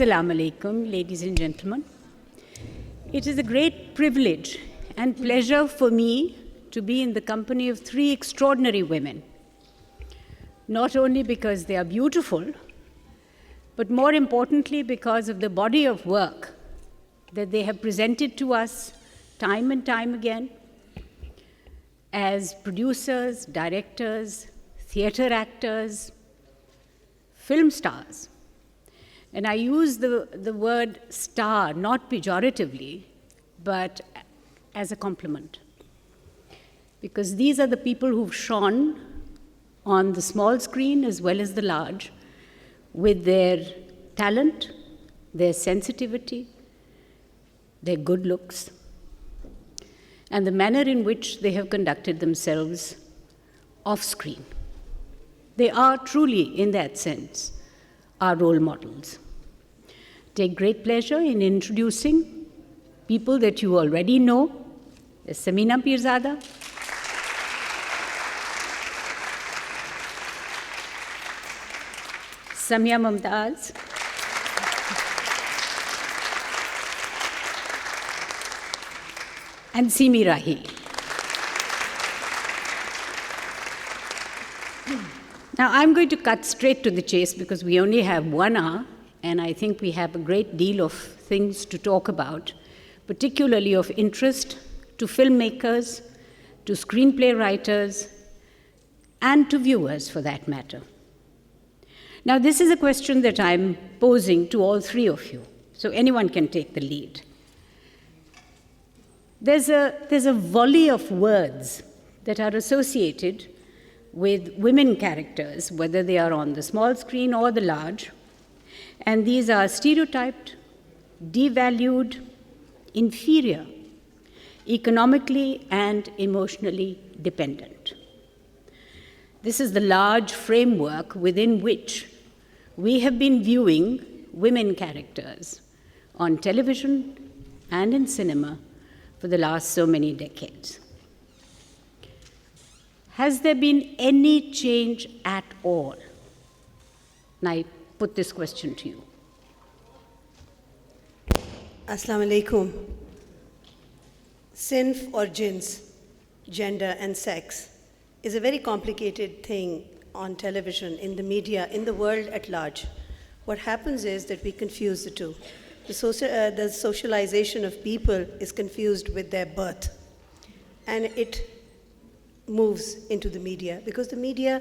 Assalamu alaikum, ladies and gentlemen. It is a great privilege and pleasure for me to be in the company of three extraordinary women, not only because they are beautiful, but more importantly because of the body of work that they have presented to us time and time again as producers, directors, theater actors, film stars. And I use the word star not pejoratively, but as a compliment. Because these are the people who've shone on the small screen as well as the large with their talent, their sensitivity, their good looks, and the manner in which they have conducted themselves off screen. They are truly, in that sense, our role models. Take great pleasure in introducing people that you already know. There's Samina Pirzada, Samia Mumtaz, and Simi Rahi. Now, I'm going to cut straight to the chase because we only have 1 hour, and I think we have a great deal of things to talk about, particularly of interest to filmmakers, to screenplay writers, and to viewers, for that matter. Now, this is a question that I'm posing to all three of you, so anyone can take the lead. There's a volley of words that are associated with women characters, whether they are on the small screen or the large, and these are stereotyped, devalued, inferior, economically and emotionally dependent. This is the large framework within which we have been viewing women characters on television and in cinema for the last so many decades. Has there been any change at all? And I put this question to you. Assalamu alaikum. Sinf or jins, gender and sex, is a very complicated thing on television, in the media, in the world at large. What happens is that we confuse the two. The socialization of people is confused with their birth. And it moves into the media, because the media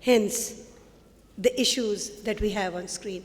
Hence, the issues that we have on screen.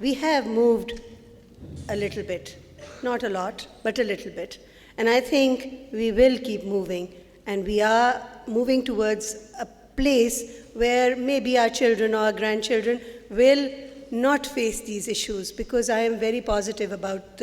we have moved a little bit, not a lot, but a little bit. And I think we will keep moving, and we are moving towards a place where maybe our children or our grandchildren will not face these issues, because I am very positive about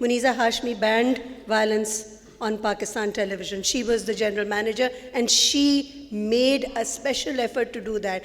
Muniza Hashmi banned violence on Pakistan television. She was the general manager and she made a special effort to do that.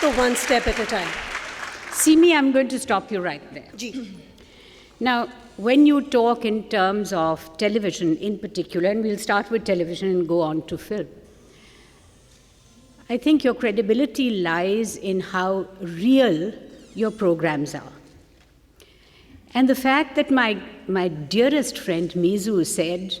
So one step at a time. Simi, I'm going to stop you right there. Ji. Now, when you talk in terms of television in particular, and we'll start with television and go on to film, I think your credibility lies in how real your programs are. And the fact that my dearest friend Mizu said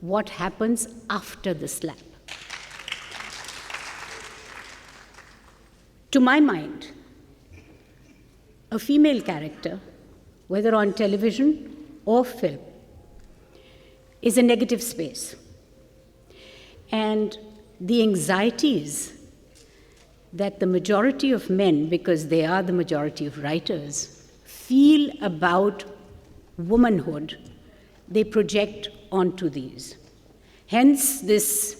what happens after the slap. To my mind, a female character, whether on television or film, is a negative space. And the anxieties that the majority of men, because they are the majority of writers, feel about womanhood, they project onto these. Hence, this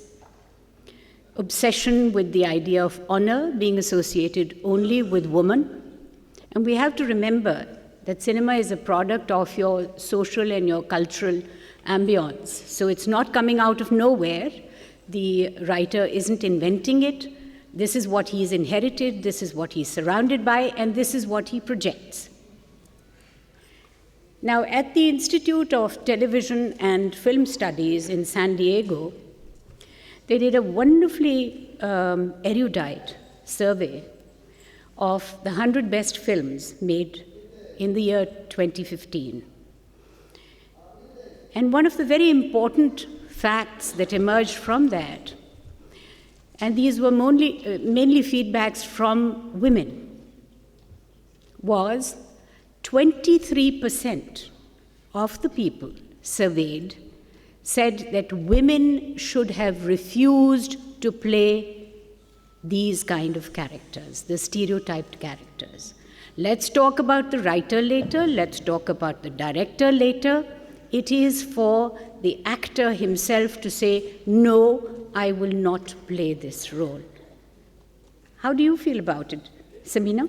obsession with the idea of honor being associated only with women. And we have to remember that cinema is a product of your social and your cultural ambience. So it's not coming out of nowhere. The writer isn't inventing it. This is what he's inherited, this is what he's surrounded by, and this is what he projects. Now, at the Institute of Television and Film Studies in San Diego, they did a wonderfully erudite survey of the 100 best films made in the year 2015. And one of the very important facts that emerged from that, and these were mainly feedbacks from women, was 23% of the people surveyed said that women should have refused to play these kind of characters, the stereotyped characters. Let's talk about the writer later, let's talk about the director later. It is for the actor himself to say, no, I will not play this role. How do you feel about it, Samina?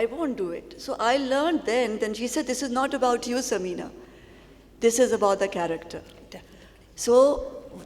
I won't do it. So I learned then she said, this is not about you, Samina. This is about the character. So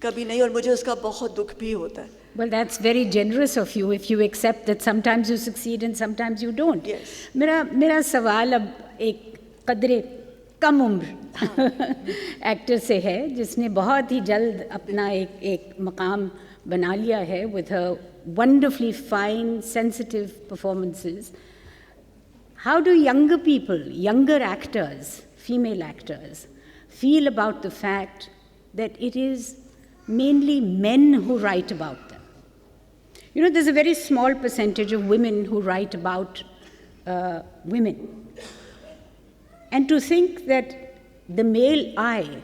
کبھی نہیں, اور مجھے اس کا بہت دکھ بھی ہوتا ہے. Well, that's very generous of you if you accept that sometimes you succeed and sometimes you don't. Yes. میرا سوال اب ایک قدرے کم عمر ایکٹر سے ہے جس نے بہت ہی جلد اپنا ایک مقام بنا لیا ہے with her wonderfully fine, sensitive performances. How do younger people, younger actors, female actors, feel about the fact that it is mainly men who write about them? You know, there's a very small percentage of women who write about women. And to think that the male eye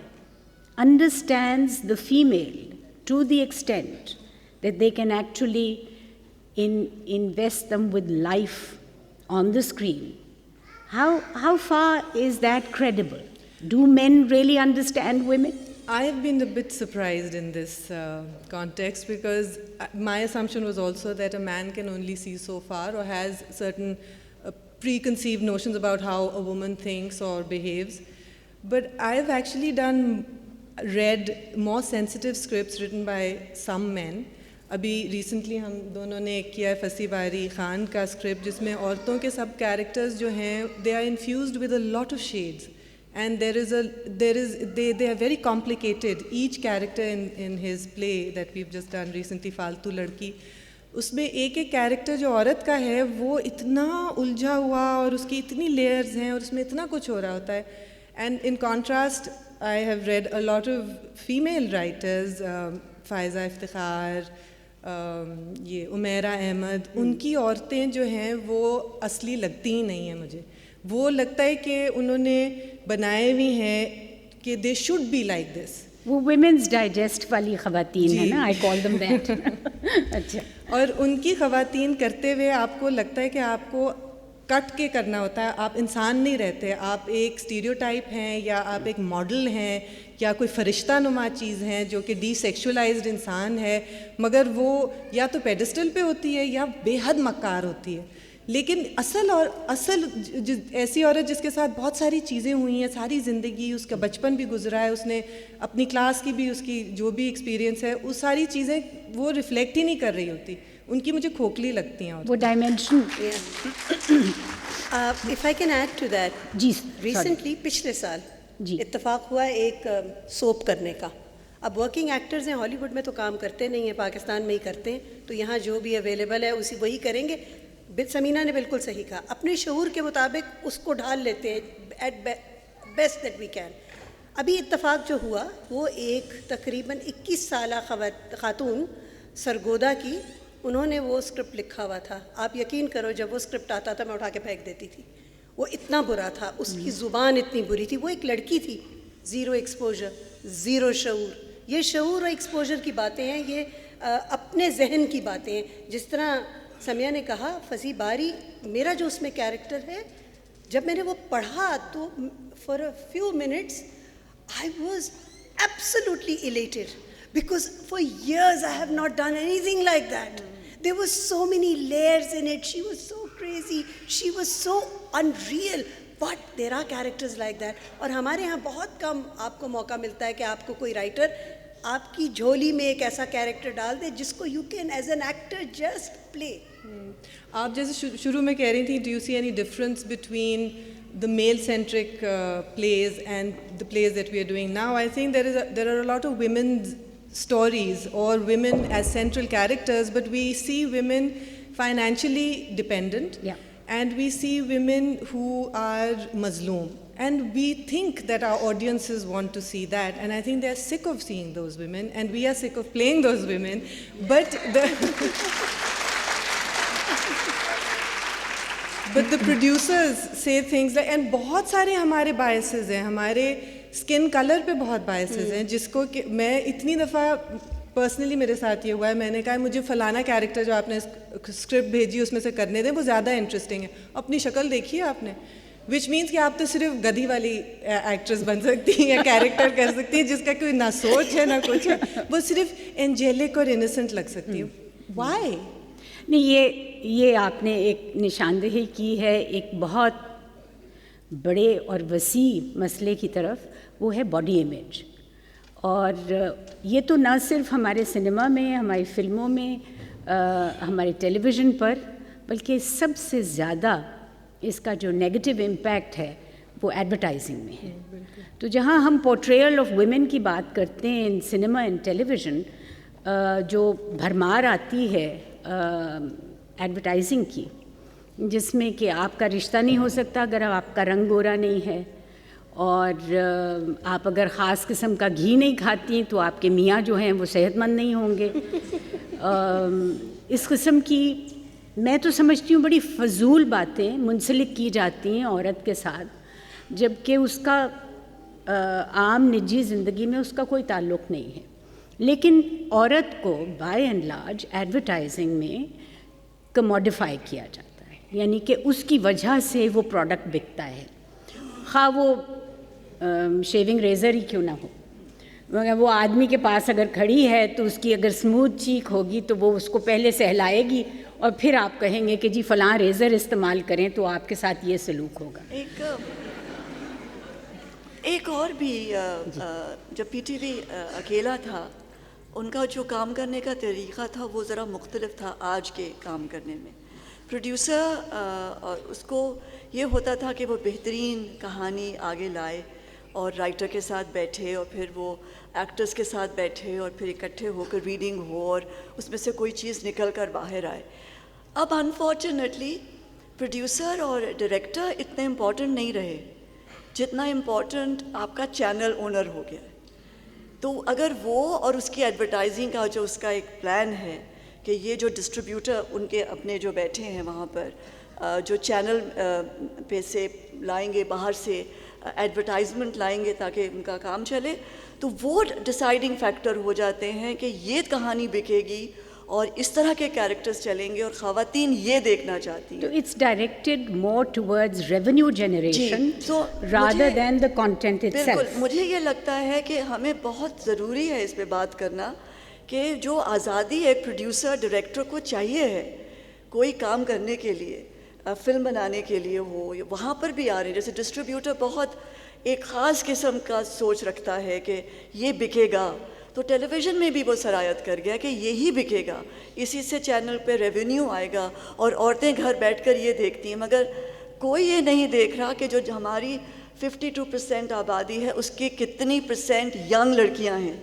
understands the female to the extent that they can actually invest them with life on the screen. How far is that credible? Do men really understand women? I've been a bit surprised in this context because my assumption was also that a man can only see so far or has certain preconceived notions about how a woman thinks or behaves. But I've actually read more sensitive scripts written by some men. ابھی recently ہم دونوں نے ایک کیا ہے فصیح باری خان کا script جس میں عورتوں کے سب کیریکٹرز جو ہیں they are infused with a lot of shades and they are very complicated. Each character in his play that we've just done recently, فالتو لڑکی, اس میں ایک کیریکٹر جو عورت کا ہے وہ اتنا الجھا ہوا اور اس کی اتنی لیئرز ہیں اور اس میں اتنا کچھ ہو رہا ہوتا ہے. And in contrast, I have read a lot of female writers, Faiza Iftikhar, یہ عمیرہ احمد, ان کی عورتیں جو ہیں وہ اصلی لگتی ہی نہیں ہیں مجھے. وہ لگتا ہے کہ انہوں نے بنائے ہوئی ہیں کہ they should be like this. وہ ویمنس ڈائجسٹ والی خواتین ہیں نا, آئی کال دم دیٹ. اچھا. اور ان کی خواتین کرتے ہوئے آپ کو لگتا ہے کہ آپ کو کٹ کے کرنا ہوتا ہے. آپ انسان نہیں رہتے, آپ ایک اسٹیریوٹائپ ہیں یا آپ ایک ماڈل ہیں یا کوئی فرشتہ نما چیز ہیں جو کہ ڈی سیکشولائزڈ انسان ہے, مگر وہ یا تو پیڈسٹل پہ ہوتی ہے یا بے حد مکار ہوتی ہے. لیکن اصل ایسی عورت جس کے ساتھ بہت ساری چیزیں ہوئی ہیں, ساری زندگی, اس کا بچپن بھی گزرا ہے, اس نے اپنی کلاس کی بھی, اس کی جو بھی ایکسپیرینس ہے, وہ ساری چیزیں وہ ریفلیکٹ ہی نہیں کر رہی ہوتی. ان کی مجھے کھوکھلی لگتی ہیں وہ dimension. If I can add to that, جی ریسنٹلی پچھلے سال اتفاق ہوا ایک سوپ کرنے کا. اب ورکنگ ایکٹرز ہیں, ہالی ووڈ میں تو کام کرتے نہیں ہیں, پاکستان میں ہی کرتے ہیں, تو یہاں جو بھی اویلیبل ہے وہی کریں گے. سمینہ نے بالکل صحیح کہا, اپنے شعور کے مطابق اس کو ڈھال لیتے ہیں at best that we can. ابھی اتفاق جو ہوا وہ ایک تقریباً 21 سالہ خاتون سرگودا کی, انہوں نے وہ اسکرپٹ لکھا ہوا تھا. آپ یقین کرو جب وہ اسکرپٹ آتا تھا میں اٹھا کے پھینک دیتی تھی, وہ اتنا برا تھا, اس کی زبان اتنی بری تھی. وہ ایک لڑکی تھی, زیرو ایکسپوجر, زیرو شعور. یہ شعور اور ایکسپوجر کی باتیں ہیں, یہ اپنے ذہن کی باتیں ہیں. جس طرح سمیہ نے کہا, فصیح باری, میرا جو اس میں کیریکٹر ہے, جب میں نے وہ پڑھا تو for a few minutes I was absolutely elated because for years I have not done anything like that. There were so many layers in it. She was so crazy. She was so unreal. But there are characters like that. اور ہمارے یہاں بہت کم آپ کو موقع ملتا ہے کہ آپ کو کوئی رائٹر آپ کی جھولی میں ایک ایسا کیریکٹر ڈال دے جس کو you can as an actor just play. آپ جیسے شروع میں کہہ رہی تھیں, do you see any difference between the male-centric plays and the plays that we are doing now? I think there are a lot of women's stories or women as central characters, but we see women financially dependent, and we see women who are mazloom, and we think that our audiences want to see that, and I think they are sick of seeing those women, and we are sick of playing those women, but But the producers say things like, and بہت سارے ہمارے biases ہیں, ہمارے skin colour پہ بہت biases ہیں, جس کو کہ میں اتنی دفعہ پرسنلی میرے ساتھ یہ ہوا ہے, میں نے کہا مجھے فلانا کیریکٹر جو آپ نے اسکرپٹ بھیجی اس میں سے کرنے دیں, وہ زیادہ انٹرسٹنگ ہے. اپنی شکل دیکھی ہے آپ نے, وچ مینس کہ آپ تو صرف گدھی والی ایکٹریس بن سکتی ہیں یا کیریکٹر کر سکتی ہیں جس کا کوئی نہ سوچ ہے نہ کچھ ہے, وہ صرف انجیلک اور انسنٹ لگ سکتی ہے. وائی؟ نہیں, یہ آپ نے ایک نشاندہی کی ہے ایک بہت بڑے اور وسیع مسئلے کی طرف, وہ ہے باڈی امیج. اور یہ تو نہ صرف ہمارے سنیما میں، ہماری فلموں میں، ہمارے ٹیلی ویژن پر، بلکہ سب سے زیادہ اس کا جو نیگیٹو امپیکٹ ہے وہ ایڈورٹائزنگ میں ہے. تو جہاں ہم پورٹریل آف ویمن کی بات کرتے ہیں ان سنیما اینڈ ٹیلی ویژن، جو بھرمار آتی ہے ایڈورٹائزنگ کی، جس میں کہ آپ کا رشتہ نہیں ہو سکتا اگر آپ کا رنگ گورا نہیں ہے، اور آپ اگر خاص قسم کا گھی نہیں کھاتی تو آپ کے میاں جو ہیں وہ صحت مند نہیں ہوں گے. اس قسم کی میں تو سمجھتی ہوں بڑی فضول باتیں منسلک کی جاتی ہیں عورت کے ساتھ، جب کہ اس کا عام نجی زندگی میں اس کا کوئی تعلق نہیں ہے. لیکن عورت کو بائی اینڈ لارج ایڈورٹائزنگ میں کموڈیفائی کیا جاتا ہے، یعنی کہ اس کی وجہ سے وہ پروڈکٹ بکتا ہے، خواہ وہ شیونگ ریزر ہی کیوں نہ ہو. مگر وہ آدمی کے پاس اگر کھڑی ہے تو اس کی اگر اسموتھ چیک ہوگی تو وہ اس کو پہلے سہلائے گی اور پھر آپ کہیں گے کہ جی فلاں ریزر استعمال کریں تو آپ کے ساتھ یہ سلوک ہوگا. ایک اور بھی جب پی ٹی وی اکیلا تھا، ان کا جو کام کرنے کا طریقہ تھا وہ ذرا مختلف تھا آج کے کام کرنے میں. پروڈیوسر اس کو یہ ہوتا تھا کہ وہ بہترین کہانی آگے لائے اور رائٹر کے ساتھ بیٹھے اور پھر وہ ایکٹرز کے ساتھ بیٹھے اور پھر اکٹھے ہو کر ریڈنگ ہو اور اس میں سے کوئی چیز نکل کر باہر آئے. اب انفارچونیٹلی پروڈیوسر اور ڈائریکٹر اتنے امپورٹنٹ نہیں رہے جتنا امپورٹنٹ آپ کا چینل اونر ہو گیا. تو اگر وہ اور اس کی ایڈورٹائزنگ کا جو اس کا ایک پلان ہے کہ یہ جو ڈسٹریبیوٹر ان کے اپنے جو بیٹھے ہیں وہاں پر جو چینل پہ سے لائیں گے، باہر سے ایڈورٹائزمنٹ لائیں گے تاکہ ان کا کام چلے، تو وہ ڈیسائیڈنگ فیکٹر ہو جاتے ہیں کہ یہ کہانی بکے گی اور اس طرح کے کیریکٹرز چلیں گے اور خواتین یہ دیکھنا چاہتی ہیں. تو it's directed more towards revenue generation rather than the content itself. بالکل، مجھے یہ لگتا ہے کہ ہمیں بہت ضروری ہے اس پہ بات کرنا کہ جو آزادی ایک پروڈیوسر ڈائریکٹر کو چاہیے ہے کوئی کام کرنے کے لیے، فلم بنانے کے لیے ہو، وہاں پر بھی آ رہے ہیں. جیسے ڈسٹریبیوٹر بہت ایک خاص قسم کا سوچ رکھتا ہے کہ یہ بکے گا، تو ٹیلی ویژن میں بھی وہ سرایت کر گیا کہ یہی بکے گا، اسی سے چینل پہ ریونیو آئے گا اور عورتیں گھر بیٹھ کر یہ دیکھتی ہیں. مگر کوئی یہ نہیں دیکھ رہا کہ جو ہماری 52% آبادی ہے اس کی کتنی % ینگ لڑکیاں ہیں،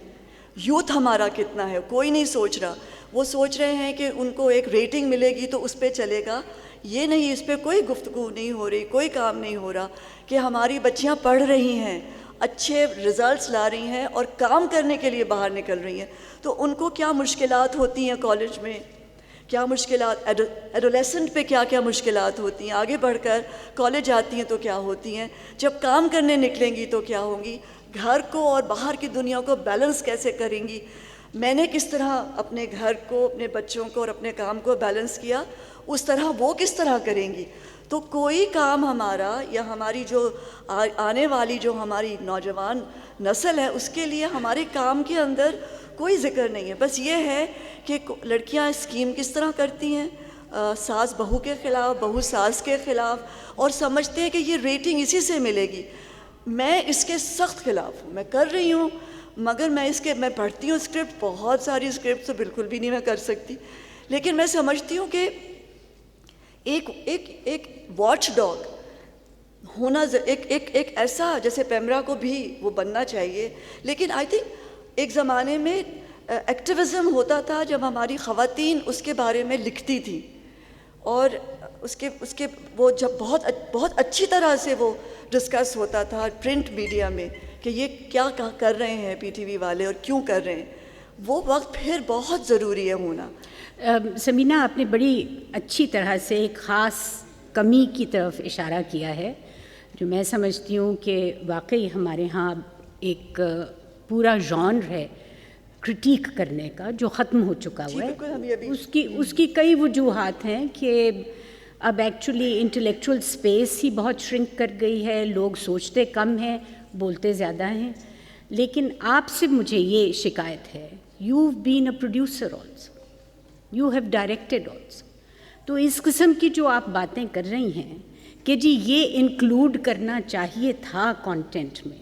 یوتھ ہمارا کتنا ہے، کوئی نہیں سوچ رہا. وہ سوچ رہے ہیں کہ ان کو ایک ریٹنگ ملے گی تو اس پہ چلے گا. یہ نہیں، اس پہ کوئی گفتگو نہیں ہو رہی، کوئی کام نہیں ہو رہا کہ ہماری بچیاں پڑھ رہی ہیں، اچھے رزلٹس لا رہی ہیں اور کام کرنے کے لیے باہر نکل رہی ہیں، تو ان کو کیا مشکلات ہوتی ہیں کالج میں، کیا مشکلات ایڈولیسنٹ پہ کیا کیا مشکلات ہوتی ہیں، آگے بڑھ کر کالج آتی ہیں تو کیا ہوتی ہیں، جب کام کرنے نکلیں گی تو کیا ہوں گی، گھر کو اور باہر کی دنیا کو بیلنس کیسے کریں گی. میں نے کس طرح اپنے گھر کو، اپنے بچوں کو اور اپنے کام کو بیلنس کیا، اس طرح وہ کس طرح کریں گی. تو کوئی کام ہمارا یا ہماری جو آنے والی جو ہماری نوجوان نسل ہے اس کے لیے ہمارے کام کے اندر کوئی ذکر نہیں ہے. بس یہ ہے کہ لڑکیاں اسکیم کس طرح کرتی ہیں، ساس بہو کے خلاف، بہو ساس کے خلاف، اور سمجھتے ہیں کہ یہ ریٹنگ اسی سے ملے گی. میں اس کے سخت خلاف ہوں، میں کر رہی ہوں، مگر میں پڑھتی ہوں اسکرپٹ، بہت ساری اسکرپٹ تو بالکل بھی نہیں میں کر سکتی، لیکن میں سمجھتی ہوں کہ ایک واچ ڈاگ ہونا، ایک ایسا جیسے پیمرا کو بھی وہ بننا چاہیے. لیکن آئی تھنک ایک زمانے میں ایکٹیویزم ہوتا تھا جب ہماری خواتین اس کے بارے میں لکھتی تھی اور اس کے وہ جب بہت اچھی طرح سے وہ ڈسکس ہوتا تھا پرنٹ میڈیا میں کہ یہ کیا کر رہے ہیں پی ٹی وی والے اور کیوں کر رہے ہیں. وہ وقت پھر بہت ضروری ہے ہونا. سمینہ، آپ نے بڑی اچھی طرح سے ایک خاص کمی کی طرف اشارہ کیا ہے جو میں سمجھتی ہوں کہ واقعی ہمارے ہاں ایک پورا ژانر ہے کرٹیک کرنے کا جو ختم ہو چکا ہوا ہے. اس کی کئی وجوہات ہیں کہ اب ایکچولی انٹلیکچوئل اسپیس ہی بہت شرنک کر گئی ہے، لوگ سوچتے کم ہیں، بولتے زیادہ ہیں. لیکن آپ سے مجھے یہ شکایت ہے، you have been a producer also, you have directed also. تو اس قسم کی جو آپ باتیں کر رہی ہیں کہ جی یہ انکلوڈ کرنا چاہیے تھا کانٹینٹ میں،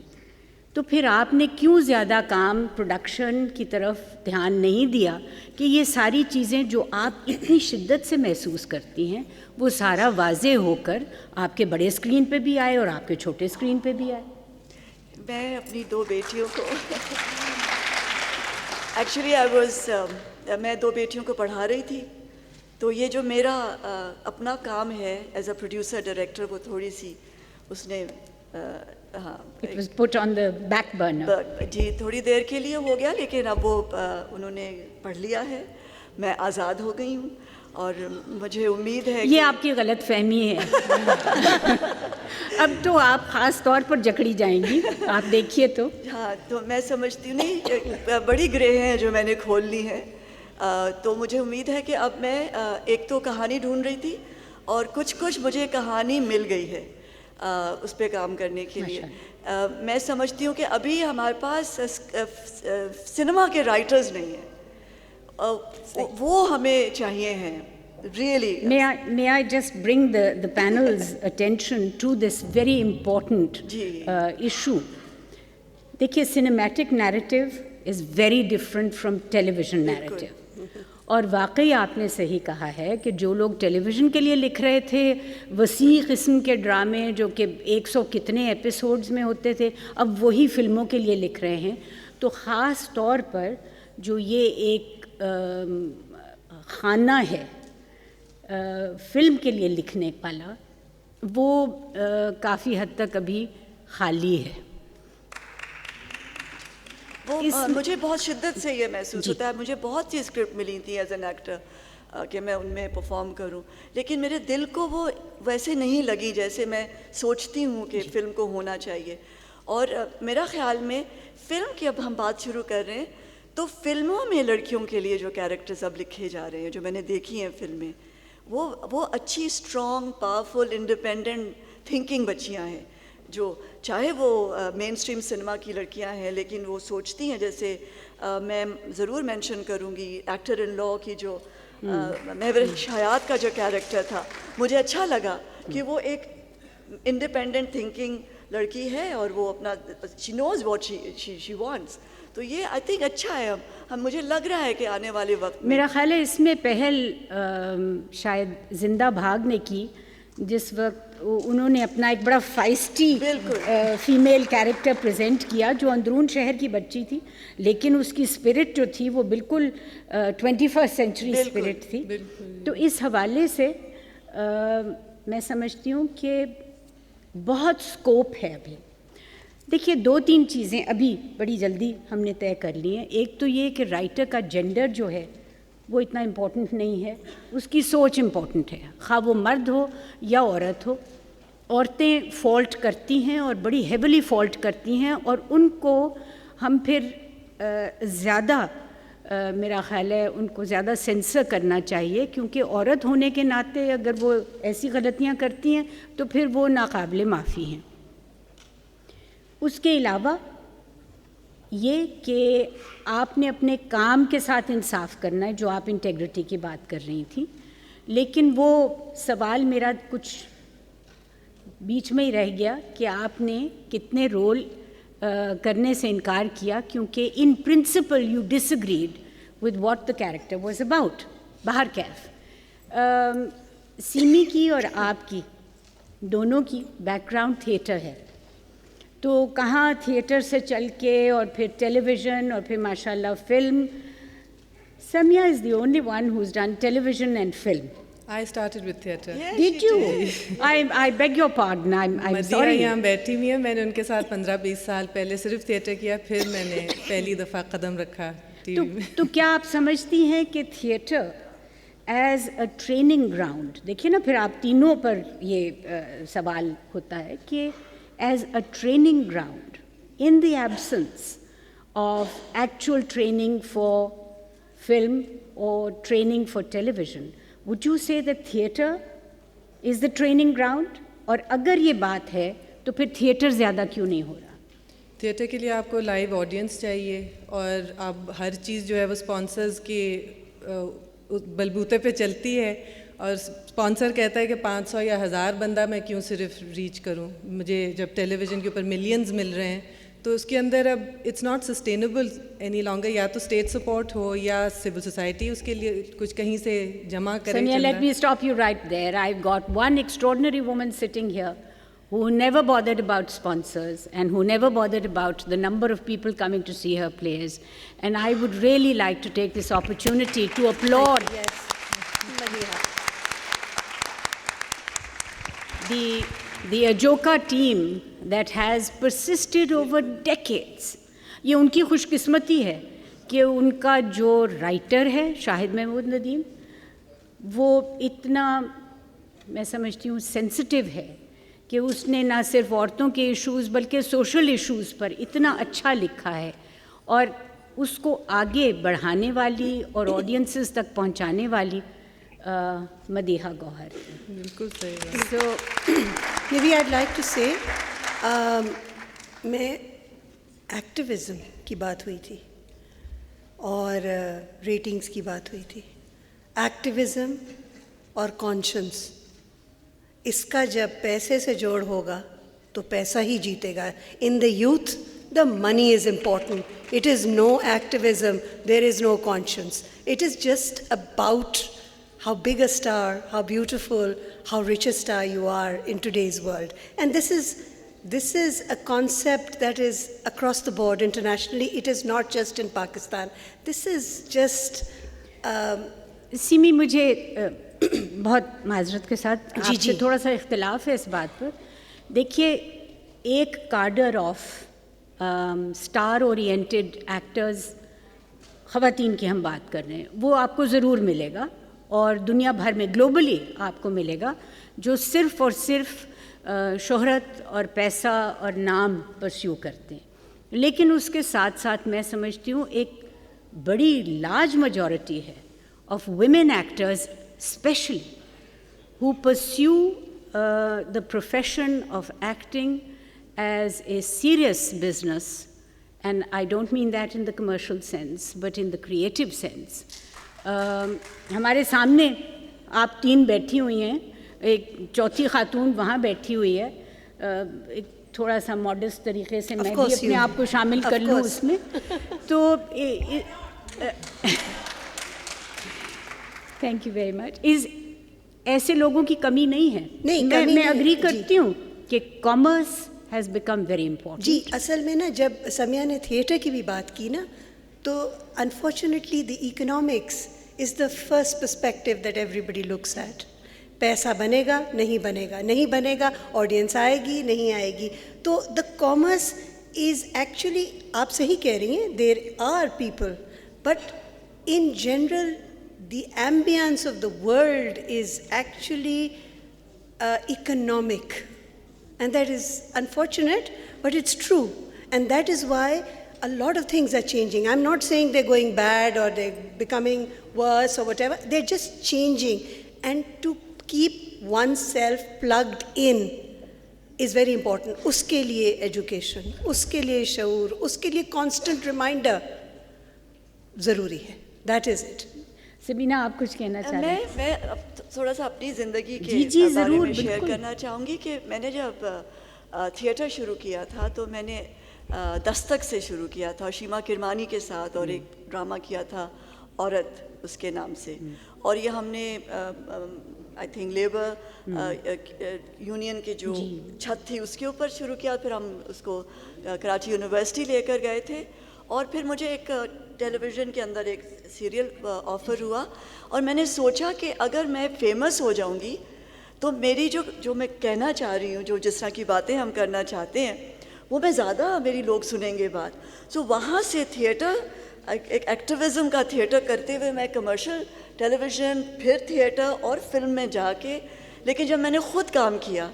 تو پھر آپ نے کیوں زیادہ کام پروڈکشن کی طرف دھیان نہیں دیا کہ یہ ساری چیزیں جو آپ اتنی شدت سے محسوس کرتی ہیں وہ سارا واضح ہو کر آپ کے بڑے اسکرین پہ بھی آئے اور آپ کے چھوٹے اسکرین پہ بھی آئے؟ میں اپنی 2 بیٹیوں کو ایکچولی میں 2 بیٹیوں کو پڑھا رہی تھی، تو یہ جو میرا اپنا کام ہے ایز اے پروڈیوسر ڈائریکٹر، وہ تھوڑی سی اس نے ہاں It was put on the back burner. جی تھوڑی دیر کے لیے ہو گیا، لیکن اب وہ انہوں نے پڑھ لیا ہے، میں آزاد ہو گئی ہوں، اور مجھے امید ہے یہ آپ کی غلط فہمی ہے. اب تو آپ خاص طور پر جکڑی جائیں گی، آپ دیکھیے تو. ہاں تو میں سمجھتی ہوں نہیں، بڑی گرہ ہیں جو میں نے کھول لی ہیں، تو مجھے امید ہے کہ اب میں ایک تو کہانی ڈھونڈ رہی تھی اور کچھ مجھے کہانی مل گئی ہے اس پہ کام کرنے کے لیے. میں سمجھتی ہوں کہ ابھی ہمارے پاس سنیما کے رائٹرز نہیں ہیں، وہ ہمیں چاہیے ہیں really. May I just bring the panel's attention to this very important issue. دیکھیے cinematic narrative is very different from television narrative. اور واقعی آپ نے صحیح کہا ہے کہ جو لوگ ٹیلی ویژن کے لیے لکھ رہے تھے وسیع قسم کے ڈرامے جو کہ 100 کتنے ایپیسوڈز میں ہوتے تھے، اب وہی فلموں کے لیے لکھ رہے ہیں. تو خاص طور پر جو یہ ایک خانہ ہے فلم کے لیے لکھنے والا، وہ کافی حد تک ابھی خالی ہے. وہ مجھے بہت شدت سے یہ محسوس ہوتا ہے. مجھے بہت سی اسکرپٹ ملی تھی ایز این ایکٹر کہ میں ان میں پرفارم کروں، لیکن میرے دل کو وہ ویسے نہیں لگی جیسے میں سوچتی ہوں کہ فلم کو ہونا چاہیے. اور میرا خیال میں فلم کی اب ہم بات شروع کر رہے ہیں، تو فلموں میں لڑکیوں کے لیے جو کیریکٹرز اب لکھے جا رہے ہیں، جو میں نے دیکھی ہیں فلمیں، وہ اچھی اسٹرانگ پاورفل انڈیپینڈنٹ تھنکنگ بچیاں ہیں، جو چاہے وہ مین اسٹریم سنیما کی لڑکیاں ہیں، لیکن وہ سوچتی ہیں. جیسے میں ضرور مینشن کروں گی ایکٹر ان لا کی جو مہوش حیات کا جو کیریکٹر تھا، مجھے اچھا لگا کہ وہ ایک انڈیپینڈنٹ تھنکنگ لڑکی ہے اور وہ اپنا شی نوز واٹ شی وانٹس. تو یہ آئی تھنک اچھا ہے. ہم مجھے لگ رہا ہے کہ آنے والے وقت میرا خیال ہے اس میں پہل شاید زندہ بھاگ نے کی، جس وقت انہوں نے اپنا ایک بڑا فائسٹی فیمیل کیریکٹر پریزنٹ کیا جو اندرون شہر کی بچی تھی، لیکن اس کی اسپرٹ جو تھی وہ بالکل 21st سینچری اسپرٹ تھی. تو اس حوالے سے میں سمجھتی ہوں کہ بہت اسکوپ ہے ابھی. دیکھیے 2-3 چیزیں ابھی بڑی جلدی ہم نے طے کر لی ہیں. ایک تو یہ کہ رائٹر کا جینڈر جو ہے وہ اتنا امپورٹنٹ نہیں ہے، اس کی سوچ امپورٹنٹ ہے، خواہ وہ مرد ہو یا عورت ہو. عورتیں فالٹ کرتی ہیں اور بڑی ہیویلی فالٹ کرتی ہیں، اور ان کو ہم پھر زیادہ میرا خیال ہے ان کو زیادہ سینسر کرنا چاہیے، کیونکہ عورت ہونے کے ناطے اگر وہ ایسی غلطیاں کرتی ہیں تو پھر وہ ناقابل معافی ہیں. اس کے علاوہ یہ کہ آپ نے اپنے کام کے ساتھ انصاف کرنا ہے، جو آپ انٹیگریٹی کی بات کر رہی تھیں. لیکن وہ سوال میرا کچھ بیچ میں ہی رہ گیا کہ آپ نے کتنے رول کرنے سے انکار کیا کیونکہ in principle you disagreed with what the character was about. باہر کیف سیمی کی اور آپ کی دونوں کی بیک گراؤنڈ تھیٹر ہے، تو کہاں تھیٹر سے چل کے اور پھر ٹیلی ویژن اور پھر ماشاء اللہ film. Samiya is the only one who's done television and film. I started with theatre. Did you? I beg your pardon. I'm sorry. یہاں بیٹھی ہوئی ہیں، میں نے ان کے ساتھ 15-20 سال پہلے صرف تھیٹر کیا، پھر میں نے پہلی دفعہ قدم رکھا ٹی وی میں. تو کیا آپ سمجھتی ہیں کہ theatre as a training ground, دیکھیے نا پھر آپ تینوں پر یہ سوال ہوتا ہے کہ as a training ground in the absence of actual training for film or training for television, would you say that theatre is the training ground? اور اگر یہ بات ہے تو پھر تھیٹر زیادہ کیوں نہیں ہو رہا؟ تھیٹر کے لیے آپ کو لائیو آڈینس چاہیے، اور اب ہر چیز جو ہے وہ اسپانسرز کے بلبوتے پہ چلتی ہے، اور اسپانسر کہتا ہے کہ 500 یا 1000 بندہ میں کیوں صرف ریچ کروں. مجھے جب ٹیلی ویژن کے اوپر ملینز مل رہے ہیں تو اس کے اندر اب it's not sustainable any longer, یا تو اسٹیٹ سپورٹ ہو یا سول سوسائٹی اس کے لیے کچھ کہیں سے جمع کرے. Samia, let me stop you right there. I've got one extraordinary woman sitting here who never bothered about sponsors and who never bothered about the number of people coming to see her plays. And I would really like to take this opportunity to applaud Yes, Madiha. the Ajoka team that has persisted over decades. یہ ان کی خوش قسمتی ہے کہ ان کا جو writer ہے شاہد محمود ندیم, وہ اتنا میں سمجھتی ہوں سینسٹیو ہے کہ اس نے نہ صرف عورتوں کے ایشوز بلکہ سوشل ایشوز پر اتنا اچھا لکھا ہے, اور اس کو آگے بڑھانے والی اور آڈینسز تک پہنچانے والی مدیحہ گوہر. بالکل صحیح. So, maybe I'd like to say, میں ایکٹیویزم کی بات ہوئی تھی اور ریٹنگز کی بات ہوئی تھی. ایکٹیویزم اور کانشنس, اس کا جب پیسے سے جوڑ ہوگا تو پیسہ ہی جیتے گا. In the youth the money is important. It is no activism, there is no conscience. It is just about how big a star, how beautiful, how rich a star you are in today's world. And this is a concept that is across the board internationally. It is not just in Pakistan. This is just semi, مجھے بہت معذرت کے ساتھ آپ سے تھوڑا سا اختلاف ہے اس بات پر. دیکھیے, ایک کارڈر آف اسٹار اورینٹیڈ ایکٹرز, خواتین کی ہم بات کر رہے ہیں, وہ آپ کو ضرور ملے گا اور دنیا بھر میں گلوبلی آپ کو ملے گا, جو صرف اور صرف شہرت اور پیسہ اور نام پرسیو کرتے ہیں. لیکن اس کے ساتھ ساتھ میں سمجھتی ہوں ایک بڑی لارج میجورٹی ہے of women actors especially who pursue the profession of acting as a serious business, and I don't mean that in the commercial sense, but in the creative sense. ہمارے سامنے آپ تین بیٹھی ہوئی ہیں, ایک چوتھی خاتون وہاں بیٹھی ہوئی ہے, ایک تھوڑا سا ماڈسٹ طریقے سے میں بھی اپنے آپ کو شامل کر لوں اس میں. تو تھینک یو ویری مچ. ایسے لوگوں کی کمی نہیں ہے. میں اگری کرتی ہوں کہ commerce has become very important. جی, اصل میں نا جب سمیہ نے تھیٹر کی بھی بات کی نا, تو unfortunately the economics is the first perspective that everybody looks at. پیسہ بنے گا, نہیں بنے گا, نہیں بنے گا, آڈینس آئے گی, نہیں آئے گی. تو دا کامرس از ایکچولی, آپ صحیح کہہ رہی ہیں, there are people, but in general the ambience of the world is actually economic, and that is unfortunate, but it's true. And that is why a lot of things are changing. I'm not saying they're going bad or they're becoming worse or whatever. They're just changing, and to keep oneself plugged in is very important. اس کے لیے education, اس کے لیے شعور, اس کے لیے constant reminder ضروری ہے. That is it. سبینہ, آپ کچھ کہنا چاہ رہے ہیں؟ میں تھوڑا سا اپنی زندگی کے بارے میں شیئر کرنا چاہوں گی کہ میں نے جب تھیٹر شروع کیا تھا تو میں نے دستک سے شروع کیا تھا شیما کرمانی کے ساتھ, اور ایک ڈرامہ کیا تھا عورت اس کے نام سے, اور یہ ہم نے آئی تھنک لیبر یونین کی جو چھت تھی اس کے اوپر شروع کیا. پھر ہم اس کو کراچی یونیورسٹی لے کر گئے تھے, اور پھر مجھے ایک ٹیلی ویژن کے اندر ایک سیریل آفر ہوا, اور میں نے سوچا کہ اگر میں فیمس ہو جاؤں گی تو میری جو میں کہنا چاہ رہی ہوں, جو جس طرح کی باتیں ہم کرنا چاہتے ہیں, وہ میں زیادہ میری لوگ سنیں گے بات. سو وہاں سے تھیٹر, ایک ایکٹیویزم کا تھیٹر کرتے ہوئے میں کمرشل ٹیلی ویژن, پھر تھیٹر اور فلم میں جا کے, لیکن جب میں نے خود کام کیا,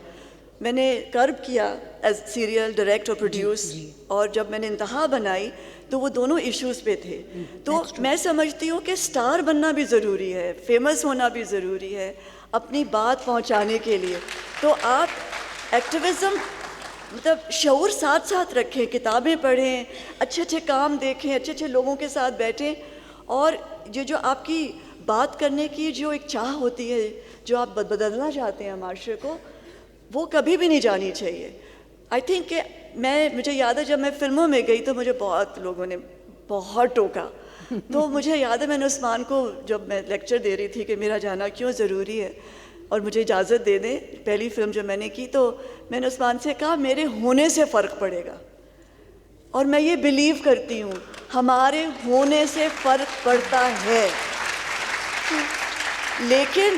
میں نے کرب کیا ایز سیریل ڈائریکٹ اور پروڈیوس, اور جب میں نے انتہا بنائی تو وہ دونوں ایشوز پہ تھے. تو میں سمجھتی ہوں کہ سٹار بننا بھی ضروری ہے, فیمس ہونا بھی ضروری ہے اپنی بات پہنچانے کے لیے. تو آپ ایکٹیویزم مطلب شعور ساتھ ساتھ رکھیں, کتابیں پڑھیں, اچھے اچھے کام دیکھیں, اچھے اچھے لوگوں کے ساتھ بیٹھیں, اور یہ جو آپ کی بات کرنے کی جو ایک چاہ ہوتی ہے, جو آپ بدلنا چاہتے ہیں معاشرے کو, وہ کبھی بھی نہیں جانی چاہیے. آئی تھنک کہ مجھے یاد ہے جب میں فلموں میں گئی تو مجھے بہت لوگوں نے بہت ٹوکا. تو مجھے یاد ہے میں نے عثمان کو جب میں لیکچر دے رہی تھی کہ میرا جانا کیوں ضروری ہے اور مجھے اجازت دے دیں, پہلی فلم جو میں نے کی, تو میں نے عثمان سے کہا میرے ہونے سے فرق پڑے گا. اور میں یہ بلیو کرتی ہوں ہمارے ہونے سے فرق پڑتا ہے, لیکن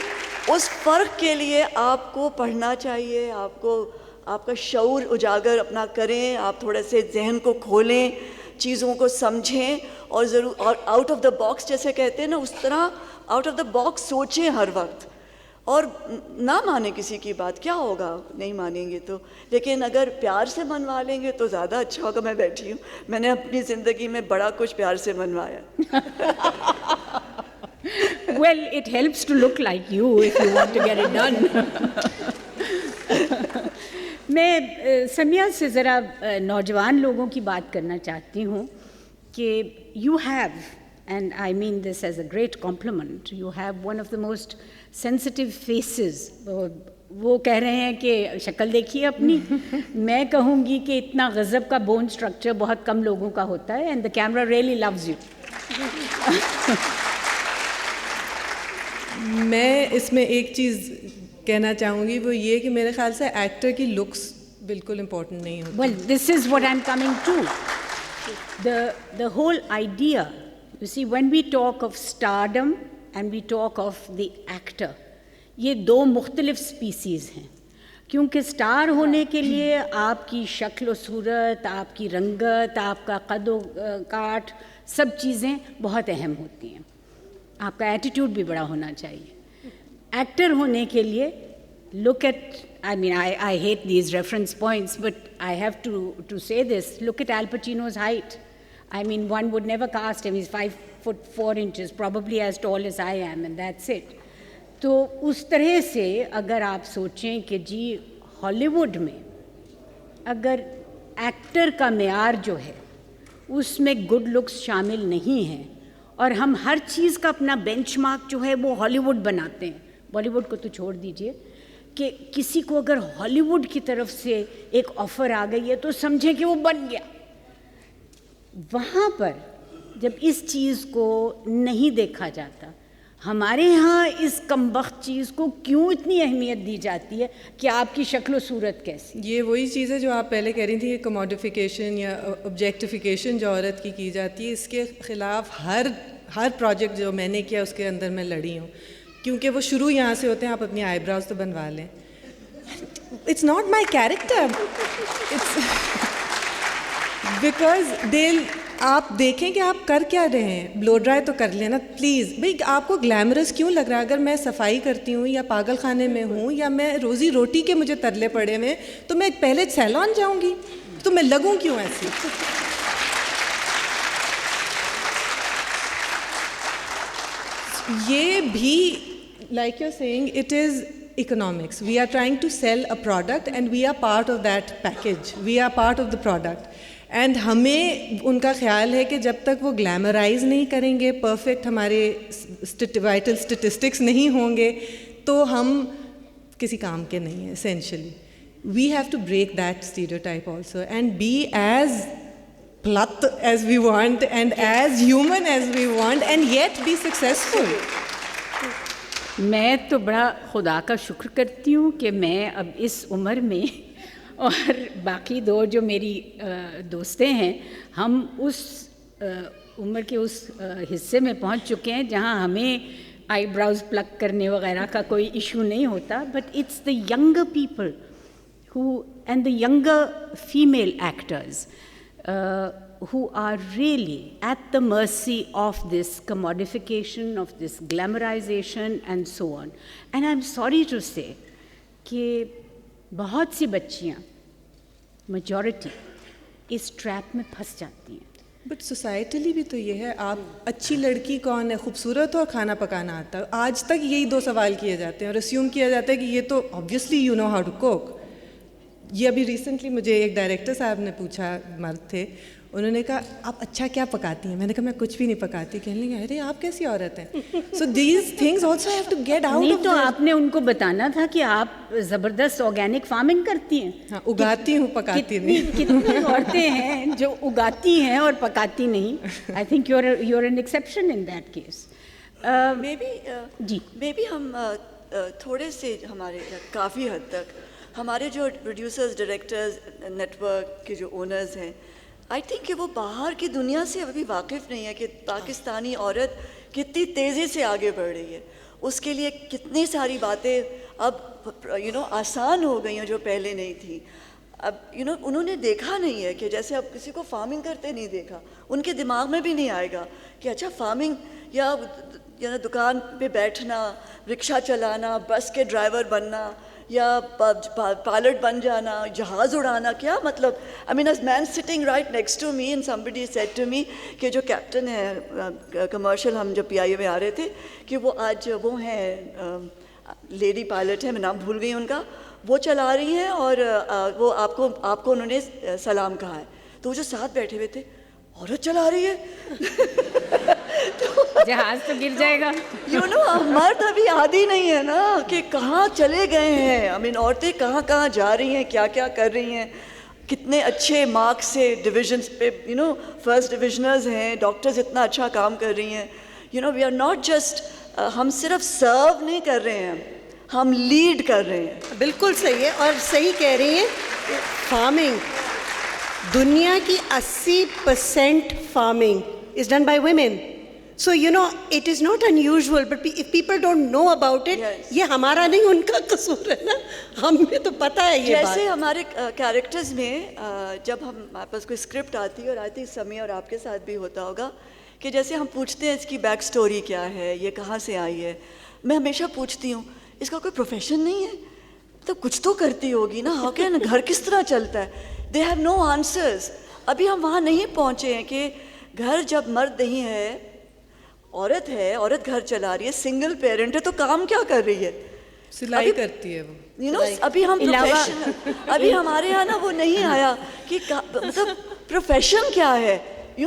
اس فرق کے لیے آپ کو پڑھنا چاہیے, آپ کا شعور اجاگر اپنا کریں, آپ تھوڑے سے ذہن کو کھولیں, چیزوں کو سمجھیں, اور ضرور اور آؤٹ آف دا باکس جیسے کہتے ہیں نا, اس طرح آؤٹ آف دا باکس سوچیں ہر وقت. اور نہ مانیں کسی کی بات, کیا ہوگا نہیں مانیں گے تو, لیکن اگر پیار سے منوا لیں گے تو زیادہ اچھا ہوگا. میں بیٹھی ہوں, میں نے اپنی زندگی میں بڑا کچھ پیار سے منوایا. Well, it helps to look like you if you want to get it done. میں سمیہ سے ذرا نوجوان لوگوں کی بات کرنا چاہتی ہوں کہ you have, and I mean this as a great compliment, you have one of the most sensitive faces. وہ کہہ رہے ہیں کہ شکل دیکھیے اپنی, میں کہوں گی کہ اتنا غضب کا بون اسٹرکچر بہت کم لوگوں کا ہوتا ہے, and the camera really loves you. میں اس میں ایک چیز کہنا چاہوں گی, وہ یہ کہ میرے خیال سے ایکٹر کی لکس بالکل امپورٹنٹ نہیں ہوتی. Well, this is what I'm coming to. The whole idea, you see, when we talk of stardom and we talk of the actor, یہ دو مختلف سپیسیز ہیں, کیونکہ اسٹار ہونے کے لیے آپ کی شکل و صورت, آپ کی رنگت, آپ کا قد و کاٹ, سب چیزیں بہت اہم ہوتی ہیں. آپ کا ایٹیٹیوڈ بھی بڑا ہونا چاہیے. ایکٹر ہونے کے لیے look at, I mean, I hate these reference points, but I have to say this. Look at Al Pacino's height. I mean, one would never cast him. He's 5'4", probably as tall as I am, and that's it. تو اس طرح سے اگر آپ سوچیں کہ جی ہالی would میں اگر ایکٹر کا معیار جو ہے اس میں گڈ لکس شامل نہیں ہیں, اور ہم ہر چیز کا اپنا بینچ مارک جو ہے وہ ہالی ووڈ بناتے ہیں, بالی ووڈ کو تو چھوڑ دیجئے, کہ کسی کو اگر ہالی ووڈ کی طرف سے ایک آفر آ گئی ہے تو سمجھیں کہ وہ بن گیا. وہاں پر جب اس چیز کو نہیں دیکھا جاتا, ہمارے ہاں اس کمبخت چیز کو کیوں اتنی اہمیت دی جاتی ہے کہ آپ کی شکل و صورت کیسی. یہ وہی چیز ہے جو آپ پہلے کہہ رہی تھی, کہ کموڈیفیکیشن یا آبجیکٹیفیکیشن جو عورت کی جاتی ہے, اس کے خلاف ہر پروجیکٹ جو میں نے کیا اس کے اندر میں لڑی ہوں, کیونکہ وہ شروع یہاں سے ہوتے ہیں. آپ اپنی آئی براؤز تو بنوا لیں, it's not my character, because آپ دیکھیں کہ آپ کر کیا رہے ہیں. بلو ڈرائی تو کر لینا پلیز بھائی, آپ کو گلیمرس کیوں لگ رہا ہے؟ اگر میں صفائی کرتی ہوں یا پاگل خانے میں ہوں یا میں روزی روٹی کے مجھے ترلے پڑے ہوئے, تو میں پہلے سیلون جاؤں گی, تو میں لگوں کیوں ایسی؟ یہ بھی like you're saying, it is economics. We are trying to sell a product and we are part of that package. We are part of the product. And ہمیں ان کا خیال ہے کہ جب تک وہ گلیمرائز نہیں کریں گے, پرفیکٹ ہمارے وائٹل اسٹیٹسٹکس نہیں ہوں گے, تو ہم کسی کام کے نہیں ہیں essentially. We have to break that stereotype also and be as polite as we want and as human as we want and yet be successful. میں تو بڑا خدا کا شکر کرتی ہوں کہ میں اب اس عمر میں, اور باقی دو جو میری دوستیں ہیں, ہم اس عمر کے اس حصے میں پہنچ چکے ہیں جہاں ہمیں آئی براؤز پلک کرنے وغیرہ کا کوئی ایشو نہیں ہوتا. But it's the younger people who and the younger female actors who are really at the mercy of this commodification, of this glamorization and so on. And I'm sorry to say کہ بہت سی بچیاں, majority, اس trap میں پھنس جاتی ہیں. But سوسائٹلی بھی تو یہ ہے, آپ اچھی لڑکی کون ہے, خوبصورت ہو اور کھانا پکانا آتا ہے. آج تک یہی دو سوال کیے جاتے ہیں اور اسیوم کیا جاتا ہے کہ یہ تو obviously you know how to cook. یہ ابھی ریسنٹلی مجھے ایک ڈائریکٹر صاحب نے پوچھا, مرد تھے, انہوں نے کہا آپ اچھا کیا پکاتی ہیں؟ میں نے کہا میں کچھ بھی نہیں پکاتی. کہنے لگے ارے آپ کیسی عورت ہیں. So these things also have to get out. نہیں تو آپ نے ان کو بتانا تھا کہ آپ زبردست آرگینک فارمنگ کرتی ہیں. ہاں اگاتی ہوں پکاتی نہیں. کتنی عورتیں ہیں جو اگاتی ہیں اور پکاتی نہیں. I think you are an exception in that case. Maybe ہم تھوڑے سے ہمارے کافی حد تک ہمارے جو پروڈیوسرز ڈائریکٹرز نیٹ ورک کے جو اونرز ہیں آئی تھنک کہ وہ باہر کی دنیا سے ابھی واقف نہیں ہے کہ پاکستانی عورت کتنی تیزی سے آگے بڑھ رہی ہے. اس کے لیے کتنی ساری باتیں اب آسان ہو گئی ہیں جو پہلے نہیں تھیں. اب انہوں نے دیکھا نہیں ہے کہ جیسے اب کسی کو فارمنگ کرتے نہیں دیکھا, ان کے دماغ میں بھی نہیں آئے گا کہ اچھا فارمنگ یا دکان پہ بیٹھنا, رکشہ چلانا, بس کے ڈرائیور بننا یا پائلٹ بن جانا, جہاز اڑانا, کیا مطلب. I mean is man sitting right next to me and somebody said to me کہ جو کیپٹن ہے کمرشل, ہم جب پی آئی اے میں آ رہے تھے, کہ وہ آج وہ ہیں لیڈی پائلٹ ہیں, میں نام بھول گئی ان کا, وہ چلا رہی ہیں اور وہ آپ کو انہوں نے سلام کہا ہے. تو وہ جو ساتھ بیٹھے ہوئے تھے, عورت چلا رہی ہے جہاز تو گر جائے گا. مرد ابھی عادی نہیں ہے نا کہ کہاں چلے گئے ہیں. آئی مین عورتیں کہاں کہاں جا رہی ہیں, کیا کیا کر رہی ہیں, کتنے اچھے مارکس سے ڈویژنس پہ فرسٹ ڈویژنرز ہیں, ڈاکٹرز اتنا اچھا کام کر رہی ہیں. وی آر ناٹ جسٹ, ہم صرف سرو نہیں کر رہے ہیں, ہم لیڈ کر رہے ہیں. بالکل صحیح ہے, اور صحیح کہہ رہی ہیں. فارمنگ, دنیا کی 80% farming is done by women. So it is not unusual, but if people don't know about it, یہ ہمارا نہیں ان کا قصور ہے نا, ہمیں تو پتہ ہے یہ بات. جیسے ہمارے کیریکٹرز میں جب ہمارے پاس کوئی اسکرپٹ آتی ہے, اور آئی تھنک سمیع اور آپ کے ساتھ بھی ہوتا ہوگا, کہ جیسے ہم پوچھتے ہیں اس کی بیک سٹوری کیا ہے, یہ کہاں سے آئی ہے. میں ہمیشہ پوچھتی ہوں اس کا کوئی پروفیشن نہیں ہے تو کچھ تو کرتی ہوگی نا, ہاؤ کین, گھر کس طرح چلتا ہے. They have no answers. ابھی ہم وہاں نہیں پہنچے ہیں کہ گھر جب مرد نہیں ہے, عورت ہے, عورت گھر چلا رہی ہے, سنگل پیرنٹ ہے, تو کام کیا کر رہی ہے, سلائی کرتی ہے وہ. ابھی ہم پروفیشن, ابھی ہمارے یہاں نا وہ نہیں آیا کہ مطلب پروفیشن کیا ہے.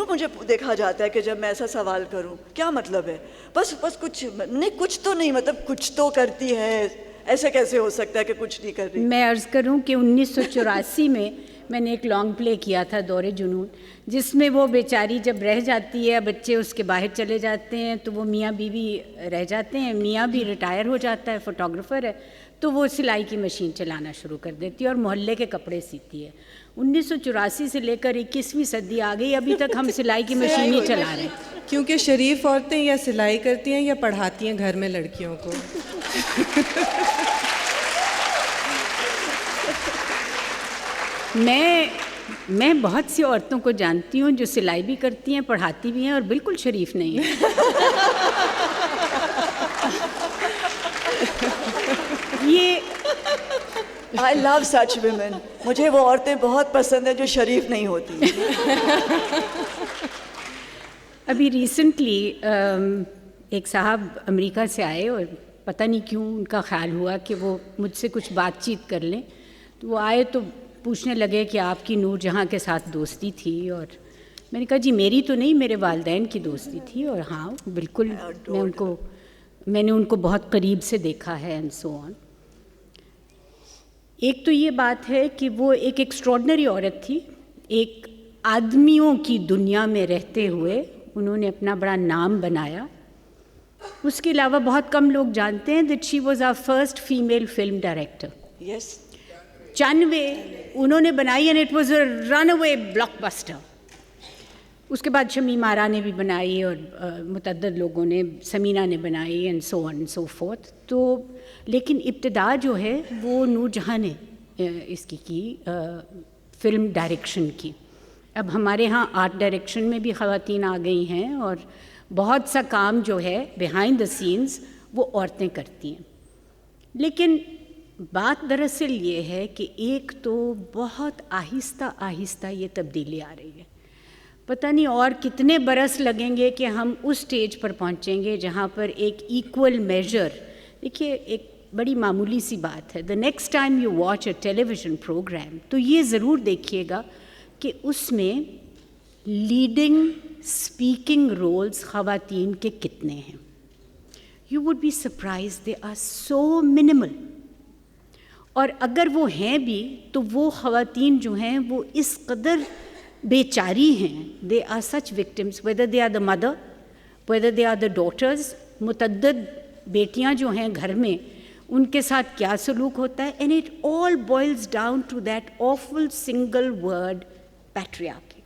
مجھے دیکھا جاتا ہے کہ جب میں ایسا سوال کروں کیا مطلب ہے, بس کچھ نہیں, کچھ تو نہیں, مطلب کچھ تو کرتی ہے, ایسے کیسے ہو سکتا ہے کہ کچھ نہیں کر رہی. میں عرض کروں کہ 1984 میں نے ایک لانگ پلے کیا تھا, دور جنون, جس میں وہ بیچاری جب رہ جاتی ہے, بچے اس کے باہر چلے جاتے ہیں, تو وہ میاں بیوی رہ جاتے ہیں. میاں بھی ریٹائر ہو جاتا ہے, فوٹوگرافر ہے, تو وہ سلائی کی مشین چلانا شروع کر دیتی ہے اور محلے کے کپڑے سیتی ہے. 1984 سے لے کر 21ویں صدی آ گئی, ابھی تک ہم سلائی کی مشین ہی چلا رہے ہیں. کیونکہ شریف عورتیں یا سلائی کرتی ہیں یا پڑھاتی ہیں گھر میں لڑکیوں کو. میں بہت سی عورتوں کو جانتی ہوں جو سلائی بھی کرتی ہیں, پڑھاتی بھی ہیں, اور بالکل شریف نہیں ہیں. یہ I love such women. مجھے وہ عورتیں بہت پسند ہیں جو شریف نہیں ہوتی. ابھی ریسنٹلی ایک صاحب امریکہ سے آئے, اور پتہ نہیں کیوں ان کا خیال ہوا کہ وہ مجھ سے کچھ بات چیت کر لیں. تو وہ آئے تو پوچھنے لگے کہ آپ کی نور جہاں کے ساتھ دوستی تھی, اور میں نے کہا جی میری تو نہیں, میرے والدین کی دوستی تھی, اور ہاں بالکل میں نے ان کو بہت قریب سے دیکھا ہے اینڈ سو آن. ایک تو یہ بات ہے کہ وہ ایک ایکسٹراڈنری عورت تھی. ایک آدمیوں کی دنیا میں رہتے ہوئے انہوں نے اپنا بڑا نام بنایا. اس کے علاوہ بہت کم لوگ جانتے ہیں that she was our first female film director. Yes, چنوے انہوں نے بنائی, and it was a runaway blockbuster. اس کے بعد شمیم آرا نے بھی بنائی, اور متعدد لوگوں نے, سمینہ نے بنائی, and so on and so forth. تو لیکن ابتدا جو ہے وہ نور جہاں نے اس کی فلم ڈائریکشن کی. اب ہمارے ہاں آرٹ ڈائریکشن میں بھی خواتین آ گئی ہیں, اور بہت سا کام جو ہے بیہائنڈ دا سینز وہ عورتیں کرتی ہیں. لیکن بات دراصل یہ ہے کہ ایک تو بہت آہستہ آہستہ یہ تبدیلی آ رہی ہے. پتہ نہیں اور کتنے برس لگیں گے کہ ہم اس سٹیج پر پہنچیں گے جہاں پر ایک ایکول میجر. دیکھیے ایک بڑی معمولی سی بات ہے, the next time you watch a television programme تو یہ ضرور دیکھیے گا کہ اس میں لیڈنگ اسپیکنگ رولز خواتین کے کتنے ہیں. You would be surprised they are so minimal. اور اگر وہ ہیں بھی تو وہ خواتین جو ہیں وہ اس قدر بیچاری ہیں. They are such victims, whether they are the mother, whether they are the daughters. متعدد بیٹیاں جو ہیں گھر میں, ان کے ساتھ کیا سلوک ہوتا ہے. And it all boils down to that awful single word patriarchy,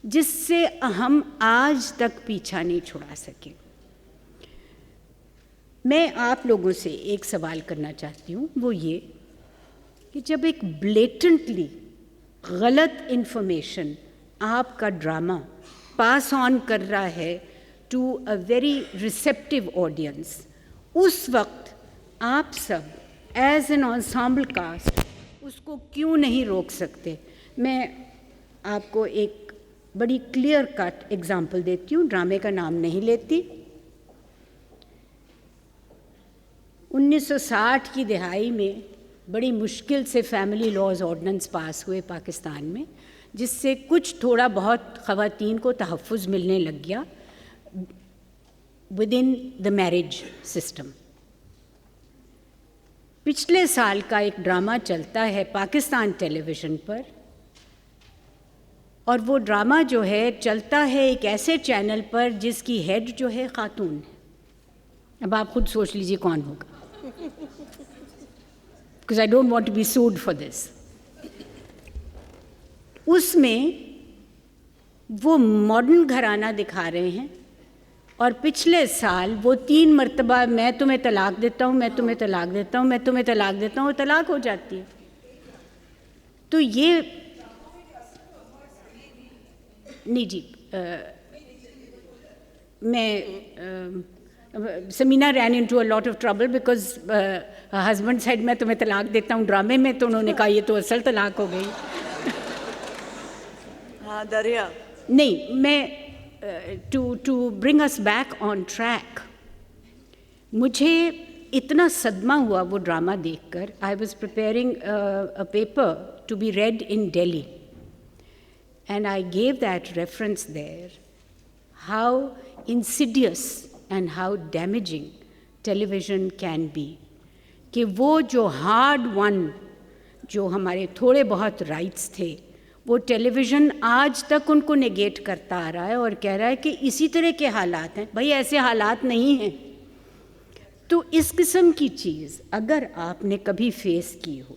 جس سے ہم آج تک پیچھا نہیں چھڑا سکے. میں آپ لوگوں سے ایک سوال کرنا چاہتی ہوں, وہ یہ کہ جب ایک بلیٹنٹلی غلط انفارمیشن آپ کا ڈرامہ پاس آن کر رہا ہے to a very receptive audience, اس وقت آپ سب ایز این انسامبل کاسٹ اس کو کیوں نہیں روک سکتے؟ میں آپ کو ایک بڑی کلیئر کٹ ایگزامپل دیتی ہوں, ڈرامے کا نام نہیں لیتی. 1960 کی دہائی میں بڑی مشکل سے فیملی لاز آرڈیننس پاس ہوئے پاکستان میں, جس سے کچھ تھوڑا بہت خواتین کو تحفظ ملنے لگ گیا with in the marriage system. پچھلے سال کا ایک ڈرامہ چلتا ہے پاکستان ٹیلی ویژن پر, اور وہ ڈرامہ جو ہے چلتا ہے ایک ایسے چینل پر جس کی ہیڈ جو ہے خاتون ہے. اب آپ خود سوچ لیجیے کون ہوگا, because I don't want to be sued for this. اس میں وہ ماڈرن گھرانہ دکھا رہے ہیں, اور پچھلے سال وہ 3 مرتبہ میں تمہیں طلاق دیتا ہوں, میں تمہیں طلاق دیتا ہوں, میں تمہیں طلاق دیتا ہوں, اور طلاق ہو جاتی ہے. تو یہ نہیں جی, میں Samina ran into a lot of trouble because husband said میں تمہیں طلاق دیتا ہوں ڈرامے میں, تو انہوں نے کہا یہ تو اصل طلاق ہو گئی. ہاں دریا نہیں, میں to bring us back on track, مجھے اتنا صدمہ ہوا وہ ڈرامہ دیکھ کر. I was preparing a paper to be read in Delhi, and I gave that reference there, how insidious and how damaging television can be. کہ وہ جو ہارڈ ون, جو ہمارے تھوڑے بہت رائٹس تھے, وہ ٹیلی ویژن آج تک ان کو نیگیٹ کرتا آ رہا ہے اور کہہ رہا ہے کہ اسی طرح کے حالات ہیں. بھائی ایسے حالات نہیں ہیں. تو اس قسم کی چیز اگر آپ نے کبھی فیس کی ہو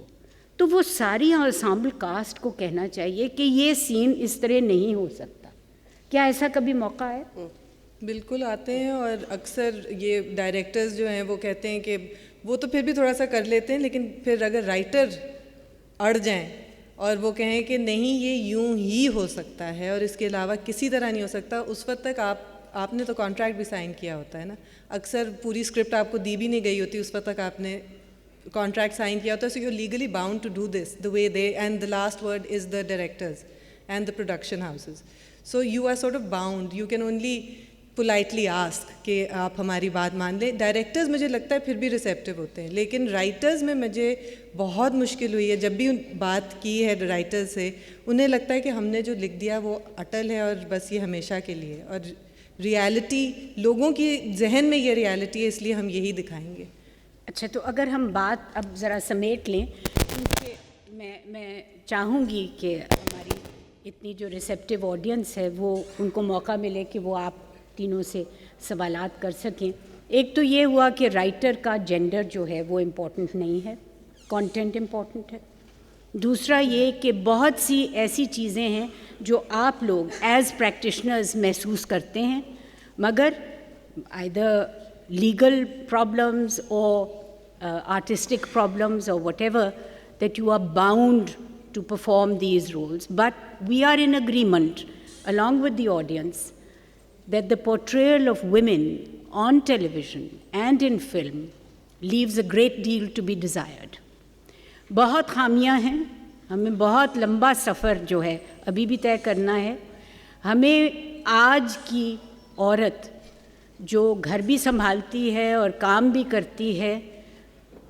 تو وہ ساری انسامبل کاسٹ کو کہنا چاہیے کہ یہ سین اس طرح نہیں ہو سکتا. کیا ایسا کبھی موقع ہے؟ بالکل آتے ہیں, اور اکثر یہ ڈائریکٹرز جو ہیں وہ کہتے ہیں کہ وہ تو پھر بھی تھوڑا سا کر لیتے ہیں, لیکن پھر اگر رائٹر اڑ جائیں اور وہ کہیں کہ نہیں یہ یوں ہی ہو سکتا ہے اور اس کے علاوہ کسی طرح نہیں ہو سکتا, اس وقت تک آپ نے تو کانٹریکٹ بھی سائن کیا ہوتا ہے نا. اکثر پوری اسکرپٹ آپ کو دی بھی نہیں گئی ہوتی, اس وقت تک آپ نے کانٹریکٹ سائن کیا ہوتا ہے. So you legally bound to do this the way they, and the last word is the directors and the production houses. So you are sort of bound, you can only politely ask کہ آپ ہماری بات مان لیں. Directors مجھے لگتا ہے پھر بھی ریسیپٹیو ہوتے ہیں, لیکن رائٹرز میں مجھے بہت مشکل ہوئی ہے. جب بھی بات کی ہے رائٹرز سے, انہیں لگتا ہے کہ ہم نے جو لکھ دیا وہ اٹل ہے اور بس یہ ہمیشہ کے لیے, اور ریالٹی لوگوں کی ذہن میں یہ ریالٹی ہے, اس لیے ہم یہی دکھائیں گے. اچھا, تو اگر ہم بات اب ذرا سمیٹ لیں, کیونکہ میں چاہوں گی کہ ہماری اتنی جو ریسیپٹیو آڈینس ہے وہ ان کو موقع ملے کہ وہ آپ تینوں سے سوالات کر سکیں. ایک تو یہ ہوا کہ رائٹر کا جینڈر جو ہے وہ امپورٹنٹ نہیں ہے, کانٹینٹ امپورٹنٹ ہے. دوسرا یہ کہ بہت سی ایسی چیزیں ہیں جو آپ لوگ ایز پریکٹیشنرز محسوس کرتے ہیں, مگر آئیدر لیگل پرابلمز اور آرٹسٹک پرابلمز اور whatever that you are bound to perform these roles. But we are in agreement along with the audience that the portrayal of women on television and in film leaves a great deal to be desired. بہت خامیاں ہیں, ہمیں بہت لمبا سفر جو ہے ابھی بھی طے کرنا ہے. ہمیں آج کی عورت جو گھر بھی سنبھالتی ہے اور کام بھی کرتی ہے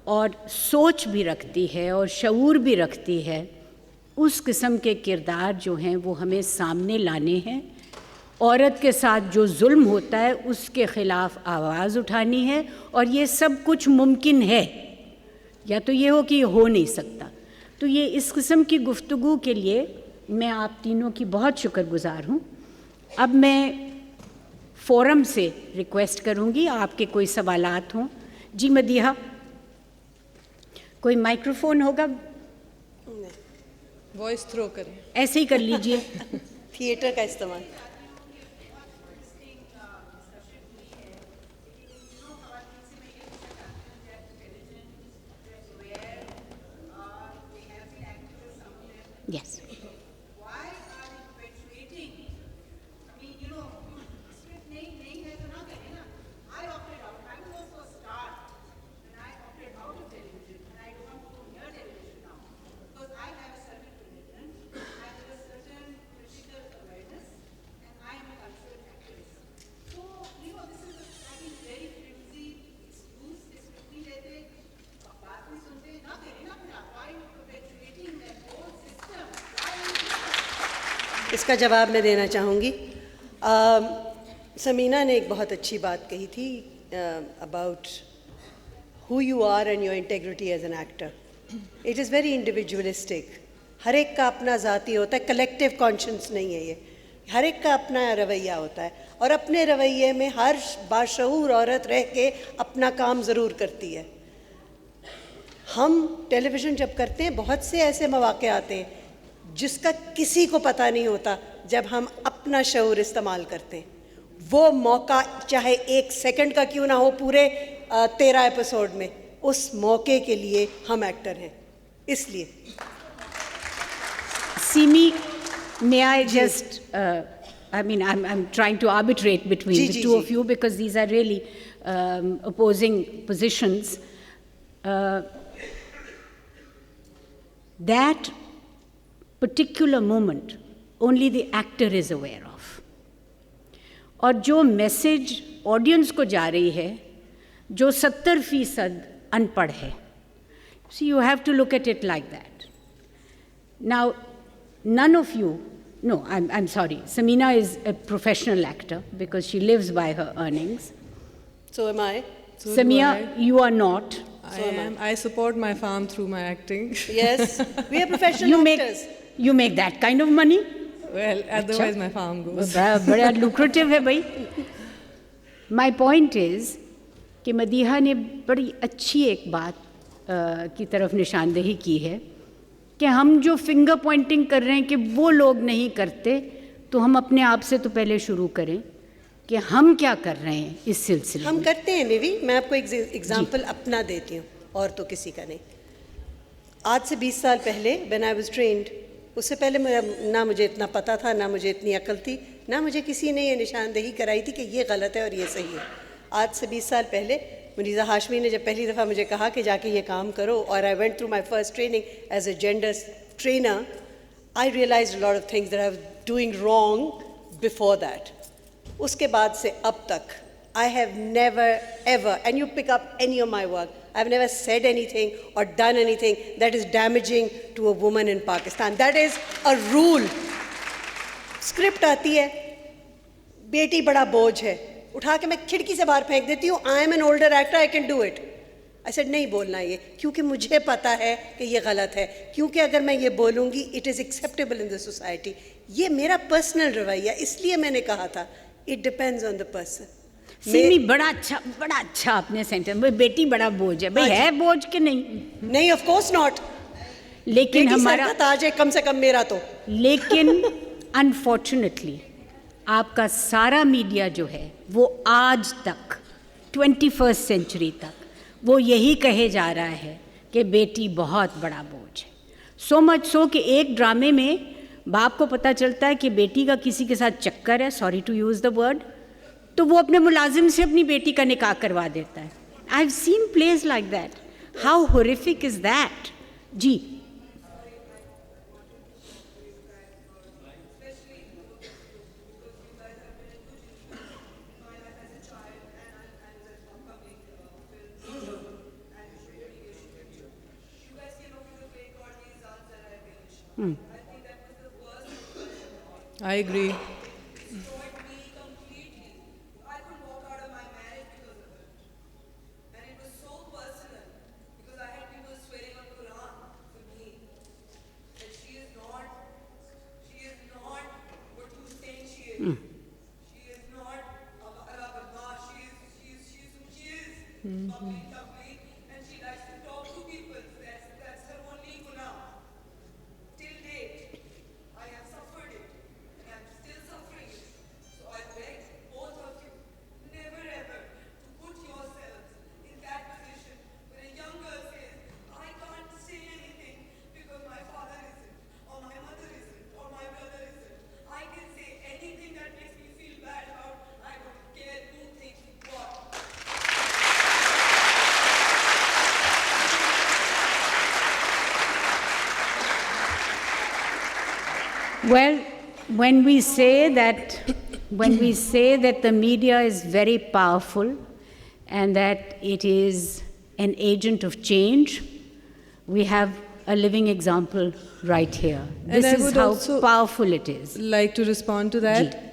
اور سوچ بھی رکھتی ہے اور شعور بھی رکھتی ہے, اس قسم کے کردار جو ہیں وہ ہمیں سامنے لانے ہیں. عورت کے ساتھ جو ظلم ہوتا ہے اس کے خلاف آواز اٹھانی ہے, اور یہ سب کچھ ممکن ہے, یا تو یہ ہو کہ یہ ہو نہیں سکتا. تو یہ اس قسم کی گفتگو کے لیے میں آپ تینوں کی بہت شکر گزار ہوں. اب میں فورم سے ریکویسٹ کروں گی آپ کے کوئی سوالات ہوں. جی مدیحہ, کوئی مائکروفون ہوگا؟ وائس تھرو کریں. ایسے ہی کر لیجئے. تھیٹر کا استعمال. Yes. اس کا جواب میں دینا چاہوں گی. سمینہ نے ایک بہت اچھی بات کہی تھی about who you are and your integrity as an actor. It is very individualistic. ہر ایک کا اپنا ذاتی ہوتا ہے, کلیکٹیو کانشنس نہیں ہے یہ. ہر ایک کا اپنا رویہ ہوتا ہے, اور اپنے رویے میں ہر باشعور عورت رہ کے اپنا کام ضرور کرتی ہے. ہم ٹیلی ویژن جب کرتے ہیں بہت سے ایسے مواقع آتے ہیں جس کا کسی کو پتہ نہیں ہوتا جب ہم اپنا شعور استعمال کرتے ہیں. وہ موقع چاہے 1 سیکنڈ کا کیوں نہ ہو پورے 13 ایپیسوڈ میں, اس موقع کے لیے ہم ایکٹر ہیں. اس لیے Simi, may I just, I mean, I'm trying to arbitrate between the two of you because these are really opposing positions. That particular moment, only the actor is aware of. اور جو message audience کو جا رہی ہے, جو 70% ان پڑھ ہے. So you have to look at it like that. Now, none of you, no, I'm sorry, Samina is a professional actor because she lives by her earnings. So am I. So Samia, do I. you are not. I am. I support my farm through my acting. Yes, we are professional actors. You make that kind of money? Well, otherwise my farm goes. بڑا lucrative ہے بھائی. My point is کہ مدیحہ نے بڑی اچھی ایک بات کی طرف نشاندہی کی ہے کہ ہم جو فنگر پوائنٹنگ کر رہے ہیں کہ وہ لوگ نہیں کرتے, تو ہم اپنے آپ سے تو پہلے شروع کریں کہ ہم کیا کر رہے ہیں اس سلسلے ہم میں. کرتے ہیں نیوی. میں آپ کو ایک ایگزامپل اپنا دیتی ہوں, اور تو کسی کا نہیں. آج سے 20 سال پہلے when I was trained, اس سے پہلے نہ مجھے اتنا پتہ تھا, نہ مجھے اتنی عقل تھی, نہ مجھے کسی نے یہ نشاندہی کرائی تھی کہ یہ غلط ہے اور یہ صحیح ہے. آج سے 20 سال پہلے منیزہ ہاشمی نے جب پہلی دفعہ مجھے کہا کہ جا کے یہ کام کرو, اور I went through my first training as a gender trainer, I realized a lot of things that I was doing wrong before that. اس کے بعد سے اب تک I have never ever, and you pick up any of my work, I've never said anything or done anything that is damaging to a woman in Pakistan. That is a rule. Script آتی ہے, بیٹی بڑا بوجھ ہے, اٹھا کے میں کھڑکی سے باہر پھینک دیتی ہوں. I am an older actor, I can do it. I said نہیں بولنا یہ, کیونکہ مجھے پتا ہے کہ یہ غلط ہے, کیونکہ اگر میں یہ بولوں گی it is acceptable in the society. یہ میرا پرسنل رویہ, اس لیے میں نے کہا تھا it depends on the person. Semi بڑا اچھا اپنے سینٹر, بیٹی بڑا بوجھ ہے. بھائی ہے بوجھ کہ نہیں؟ Of course not. لیکن ہمارا تاج ہے کم سے کم میرا تو. لیکن انفارچونیٹلی آپ کا سارا میڈیا جو ہے وہ آج تک 21st سینچری تک وہ یہی کہے جا رہا ہے کہ بیٹی بہت بڑا بوجھ ہے. سو مچ سو کہ ایک ڈرامے میں باپ کو پتہ چلتا ہے کہ بیٹی کا کسی کے ساتھ چکر ہے, sorry to use the word, تو وہ اپنے ملازم سے اپنی بیٹی کا نکاح کروا دیتا ہے. I have seen plays like that. How horrific is that. جی I agree. Destroyed me completely. I couldn't walk out of my marriage because of it. And it was so personal because I had people swearing on Quran for me. That she is not what you think she is. She is not a Badma. She is who she is. Bubbly, and she likes to talk to people. That's her only guna. Till date, I have suffered it, and I'm still suffering it. So I beg both of you, never ever to put yourselves in that position where a young girl says, I can't say anything because my father isn't, or my mother isn't, or my brother isn't. I can say anything that makes me feel bad about, I don't care who thinks what. Well, when we say that the media is very powerful and that it is an agent of change, we have a living example right here. And This I is would how also powerful it is. like to respond to that.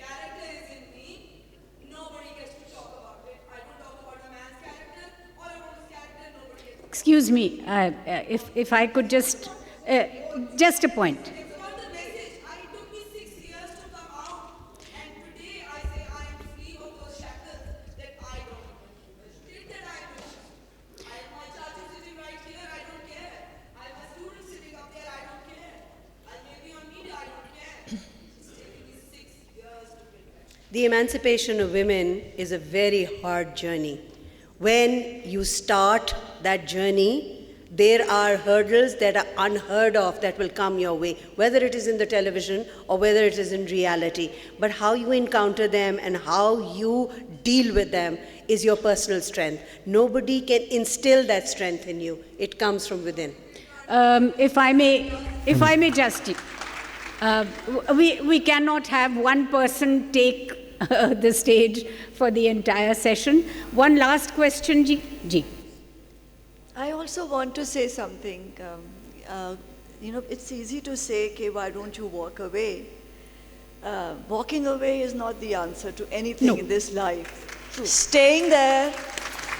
Character is in me. Nobody gets to talk about it. I don't talk about a man's character or a woman's character. Nobody gets to. Excuse me, if I could just a point. It's about the message. It took me 6 years to come out, and today I say I am free of those shackles that I don't wish. That I wish. I have my chacha sitting right here. I don't care. I have a student sitting up there. I don't care. I may be on media. I don't care. It's taken me 6 years to bring that. The emancipation of women is a very hard journey. When you start that journey, there are hurdles that are unheard of that will come your way, whether it is in the television or whether it is in reality. But how you encounter them and how you deal with them is your personal strength. Nobody can instill that strength in you. It comes from within. If I may just, we cannot have one person take the stage for the entire session. One last question, Ji. I also want to say something. It's easy to say, okay, why don't you walk away? Walking away is not the answer to anything in this life. Staying there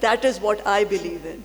that is what I believe in.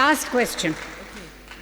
Last question.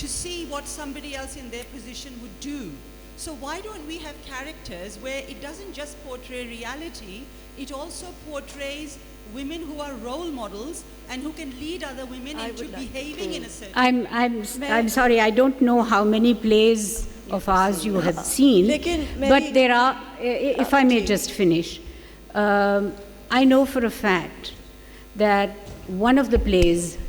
to see what somebody else in their position would do. So why don't we have characters where it doesn't just portray reality, it also portrays women who are role models and who can lead other women into behaving in a certain I'm sorry, I don't know how many plays of ours you have seen, but there are, if I may just finish, I know for a fact that one of the plays,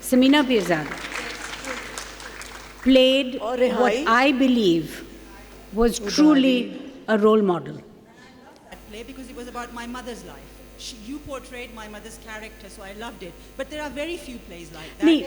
Samina Pirzada played Aur what Rehai. I believe was truly a role model. That play because it was about my mother's life. You portrayed my mother's character, so I loved it. But there are very few plays like that. Nee.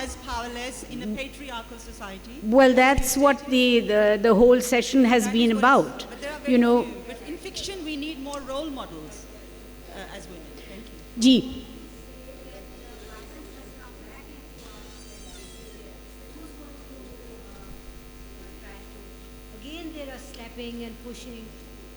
as powerless in a patriarchal society. Well, that's what the whole session has That been is what about. But there are very You know, few. But in fiction, we need more role models as women. Thank you. Ji. Again there are slapping and pushing.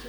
So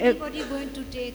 anybody going to take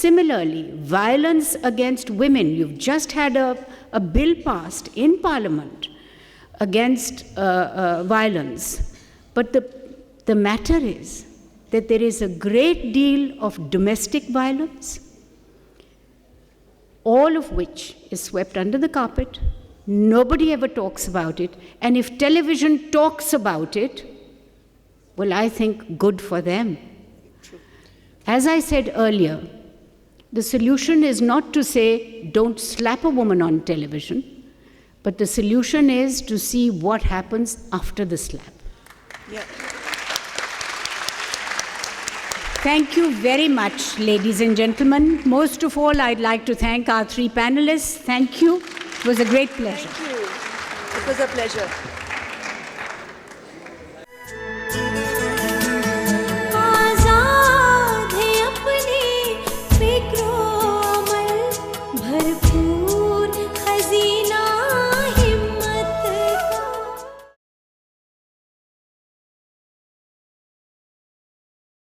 Similarly, violence against women. You've just had a bill passed in Parliament against violence. But the matter is that there is a great deal of domestic violence, all of which is swept under the carpet. Nobody ever talks about it. And if television talks about it, well, I think good for them. As I said earlier, the solution is not to say don't slap a woman on television, but the solution is to see what happens after the slap. Yeah. Thank you very much, ladies and gentlemen. Most of all, I'd like to thank our three panelists. Thank you. It was a great pleasure. Thank you. It was a pleasure.